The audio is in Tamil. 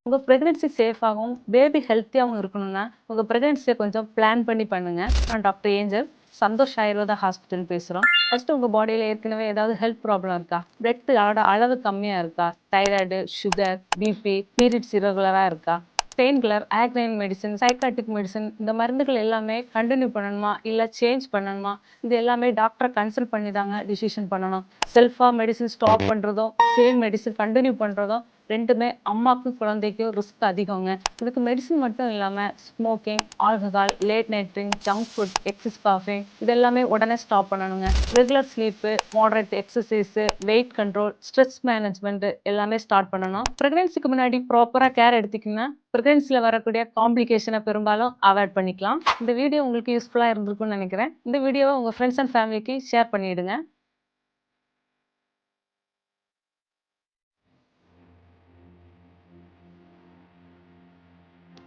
உங்க பிரெக்னன்சி சேஃபாகவும், பேபி ஹெல்த்தியாவும் இருக்கணும்னா, உங்க பிரெக்னன்சிய கொஞ்சம் பிளான் பண்ணி பண்ணுங்க. நான் doctor Angel. Santhosh Ayurveda Hospital பேசுறோம். ஃபர்ஸ்ட் உங்க பாடியில ஏற்கனவே ஏதாவது ஹெல்த் ப்ராப்ளம் இருக்கா? பிளட் அளவு கம்மியா இருக்கா? தைராய்டு, சுகர், பிபி, பீரியட்ஸ் இரெகுலரா இருக்கா? பெயின் கில்லர், ஆக்னைன் மெடிசின், சைக்காட்ரிக் மெடிசின் இந்த மருந்துகள் எல்லாமே கன்டின்யூ பண்ணணுமா? இல்ல சேஞ்ச் பண்ணணுமா? இது எல்லாமே டாக்டர கன்சல்ட் பண்ணி தாங்க டிசிஷன் பண்ணணும். செல்ஃபா மெடிசின் ஸ்டாப் பண்றதும், சேம் மெடிசின் கன்டின்யூ பண்றதும் 2மே அம்மாக்கும் குழந்தைக்கும் ரிஸ்க் அதிகங்க. இதுக்கு மெடிசின் மட்டும் இல்லாம smoking, alcohol, late night drink, junk food, excess காஃபிங் இது எல்லாமே உடனே ஸ்டாப் பண்ணணுங்க. Regular sleep, moderate exercise, weight control, stress management எல்லாமே ஸ்டார்ட் பண்ணணும். பிரெக்னன்சிக்கு முன்னாடி ப்ராப்பரா கேர் எடுத்தீங்கன்னா பிரெக்னன்சில வரக்கூடிய காம்ப்ளிகேஷனை பெரும்பாலும் அவாய்ட் பண்ணிக்கலாம். இந்த வீடியோ உங்களுக்கு யூஸ்ஃபுல்லா இருந்திருக்கும்னு நினைக்கிறேன். இந்த வீடியோவை உங்க ஃப்ரெண்ட்ஸ் அண்ட் ஃபேமிலிக்கு ஷேர் பண்ணிடுங்க.